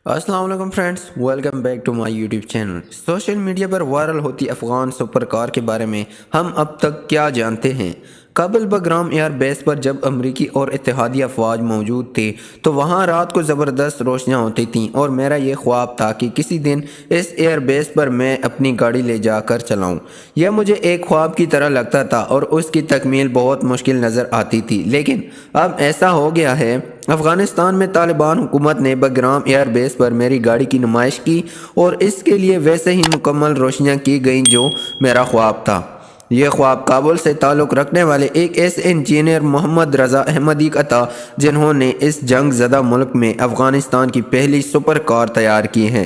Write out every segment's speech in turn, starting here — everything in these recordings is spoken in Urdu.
السلام علیکم friends, welcome back to my YouTube channel. Social media پر وائرل ہوتی افغان سپر کار کے بارے میں ہم اب تک کیا جانتے ہیں؟ کابل بگرام ایئر بیس پر جب امریکی اور اتحادی افواج موجود تھے تو وہاں رات کو زبردست روشنیاں ہوتی تھیں، اور میرا یہ خواب تھا کہ کسی دن اس ایئر بیس پر میں اپنی گاڑی لے جا کر چلاؤں۔ یہ مجھے ایک خواب کی طرح لگتا تھا اور اس کی تکمیل بہت مشکل نظر آتی تھی، لیکن اب ایسا ہو گیا ہے۔ افغانستان میں طالبان حکومت نے بگرام ایئر بیس پر میری گاڑی کی نمائش کی اور اس کے لیے ویسے ہی مکمل روشنیاں کی گئیں جو میرا خواب تھا۔ یہ خواب کابل سے تعلق رکھنے والے ایک ایسے انجینئر محمد رضا احمدی کا تھا جنہوں نے اس جنگ زدہ ملک میں افغانستان کی پہلی سپر کار تیار کی ہے۔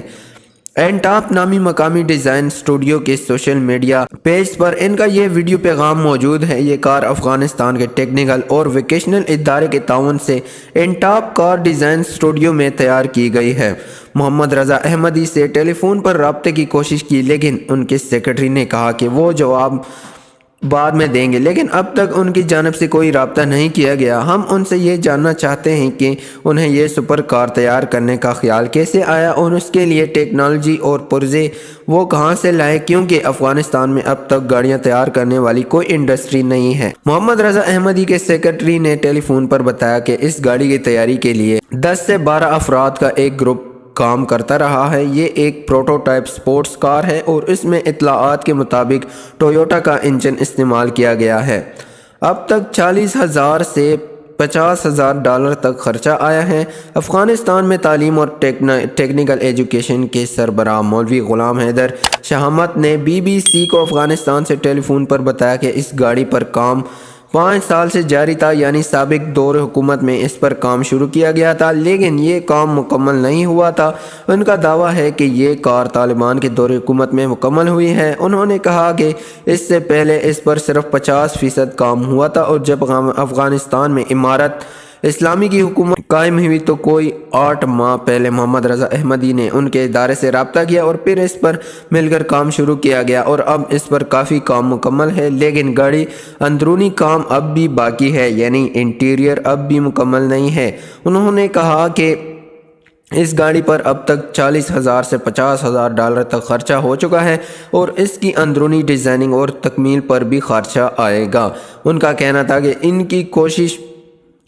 اینٹاپ نامی مقامی ڈیزائن اسٹوڈیو کے سوشل میڈیا پیج پر ان کا یہ ویڈیو پیغام موجود ہے۔ یہ کار افغانستان کے ٹیکنیکل اور ووکیشنل ادارے کے تعاون سے اینٹاپ کار ڈیزائن اسٹوڈیو میں تیار کی گئی ہے۔ محمد رضا احمدی سے ٹیلی فون پر رابطے کی کوشش کی، لیکن ان کے سیکرٹری نے کہا کہ وہ جواب بعد میں دیں گے، لیکن اب تک ان کی جانب سے کوئی رابطہ نہیں کیا گیا۔ ہم ان سے یہ جاننا چاہتے ہیں کہ انہیں یہ سپر کار تیار کرنے کا خیال کیسے آیا اور اس کے لیے ٹیکنالوجی اور پرزے وہ کہاں سے لائے، کیونکہ افغانستان میں اب تک گاڑیاں تیار کرنے والی کوئی انڈسٹری نہیں ہے۔ محمد رضا احمدی کے سیکرٹری نے ٹیلی فون پر بتایا کہ اس گاڑی کی تیاری کے لیے 10 سے 12 افراد کا ایک گروپ کام کرتا رہا ہے۔ یہ ایک پروٹوٹائپ سپورٹس کار ہے اور اس میں اطلاعات کے مطابق ٹویوٹا کا انجن استعمال کیا گیا ہے۔ اب تک 40,000 سے 50,000 ڈالر تک خرچہ آیا ہے۔ افغانستان میں تعلیم اور ٹیکنیکل ایجوکیشن کے سربراہ مولوی غلام حیدر شہامت نے BBC کو افغانستان سے ٹیلی فون پر بتایا کہ اس گاڑی پر کام 5 سال سے جاری تھا، یعنی سابق دور حکومت میں اس پر کام شروع کیا گیا تھا، لیکن یہ کام مکمل نہیں ہوا تھا۔ ان کا دعویٰ ہے کہ یہ کار طالبان کے دور حکومت میں مکمل ہوئی ہے۔ انہوں نے کہا کہ اس سے پہلے اس پر صرف 50% کام ہوا تھا، اور جب افغانستان میں امارت اسلامی کی حکومت قائم ہوئی تو کوئی 8 ماہ پہلے محمد رضا احمدی نے ان کے ادارے سے رابطہ کیا اور پھر اس پر مل کر کام شروع کیا گیا، اور اب اس پر کافی کام مکمل ہے، لیکن گاڑی اندرونی کام اب بھی باقی ہے، یعنی انٹیریئر اب بھی مکمل نہیں ہے۔ انہوں نے کہا کہ اس گاڑی پر اب تک 40,000 سے 50,000 ڈالر تک خرچہ ہو چکا ہے، اور اس کی اندرونی ڈیزائننگ اور تکمیل پر بھی خرچہ آئے گا۔ ان کا کہنا تھا کہ ان کی کوشش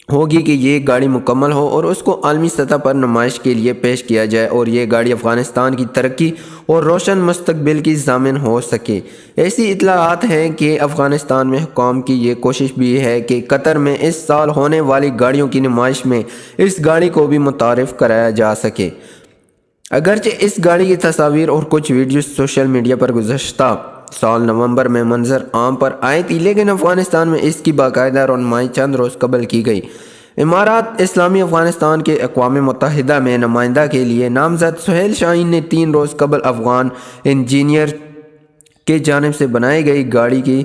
ہوگی کہ یہ گاڑی مکمل ہو اور اس کو عالمی سطح پر نمائش کے لیے پیش کیا جائے، اور یہ گاڑی افغانستان کی ترقی اور روشن مستقبل کی ضامن ہو سکے۔ ایسی اطلاعات ہیں کہ افغانستان میں حکام کی یہ کوشش بھی ہے کہ قطر میں اس سال ہونے والی گاڑیوں کی نمائش میں اس گاڑی کو بھی متعارف کرایا جا سکے۔ اگرچہ اس گاڑی کی تصاویر اور کچھ ویڈیوز سوشل میڈیا پر گزشتہ سال نومبر میں منظر عام پر آئی تھی، لیکن افغانستان میں اس کی باقاعدہ رونمائی چند روز قبل کی گئی۔ امارات اسلامی افغانستان کے اقوام متحدہ میں نمائندہ کے لیے نامزد سہیل شاہین نے 3 روز قبل افغان انجینئر کی جانب سے بنائی گئی گاڑی کی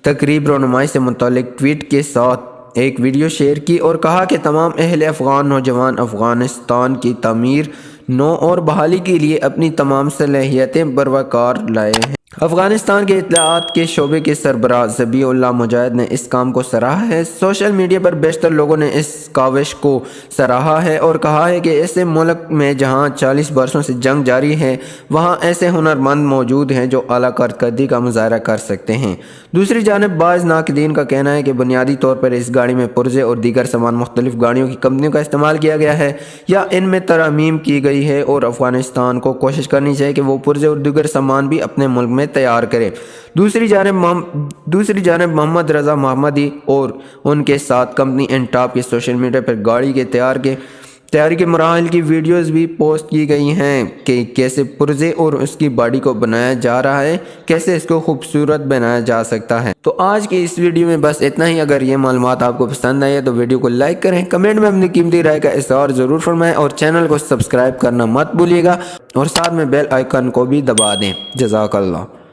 تقریب رونمائی سے متعلق ٹویٹ کے ساتھ ایک ویڈیو شیئر کی اور کہا کہ تمام اہل افغان نوجوان افغانستان کی تعمیر نو اور بحالی کے لیے اپنی تمام صلاحیتیں بروقار لائے ہیں۔ افغانستان کے اطلاعات کے شعبے کے سربراہ ذبیح اللہ مجاہد نے اس کام کو سراہا ہے۔ سوشل میڈیا پر بیشتر لوگوں نے اس کاوش کو سراہا ہے اور کہا ہے کہ ایسے ملک میں جہاں 40 برسوں سے جنگ جاری ہے، وہاں ایسے ہنرمند موجود ہیں جو اعلیٰ کارکردگی کا مظاہرہ کر سکتے ہیں۔ دوسری جانب بعض ناقدین کا کہنا ہے کہ بنیادی طور پر اس گاڑی میں پرزے اور دیگر سامان مختلف گاڑیوں کی کمپنیوں کا استعمال کیا گیا ہے یا ان میں ترامیم کی گئی ہے، اور افغانستان کو کوشش کرنی چاہیے کہ وہ پرزے اور دیگر سامان بھی اپنے ملک میں تیار کرے۔ دوسری جانب محمد رضا احمدی اور ان کے ساتھ کمپنی اینٹاپ کے سوشل میڈیا پر گاڑی کے تیاری کے مراحل کی ویڈیوز بھی پوسٹ کی گئی ہیں کہ کیسے پرزے اور اس کی باڈی کو بنایا جا رہا ہے، کیسے اس کو خوبصورت بنایا جا سکتا ہے۔ تو آج کی اس ویڈیو میں بس اتنا ہی۔ اگر یہ معلومات آپ کو پسند آئی ہے تو ویڈیو کو لائک کریں، کمنٹ میں اپنی قیمتی رائے کا اظہار ضرور فرمائیں، اور چینل کو سبسکرائب کرنا مت بھولیے گا، اور ساتھ میں بیل آئیکن کو بھی دبا دیں۔ جزاک اللہ۔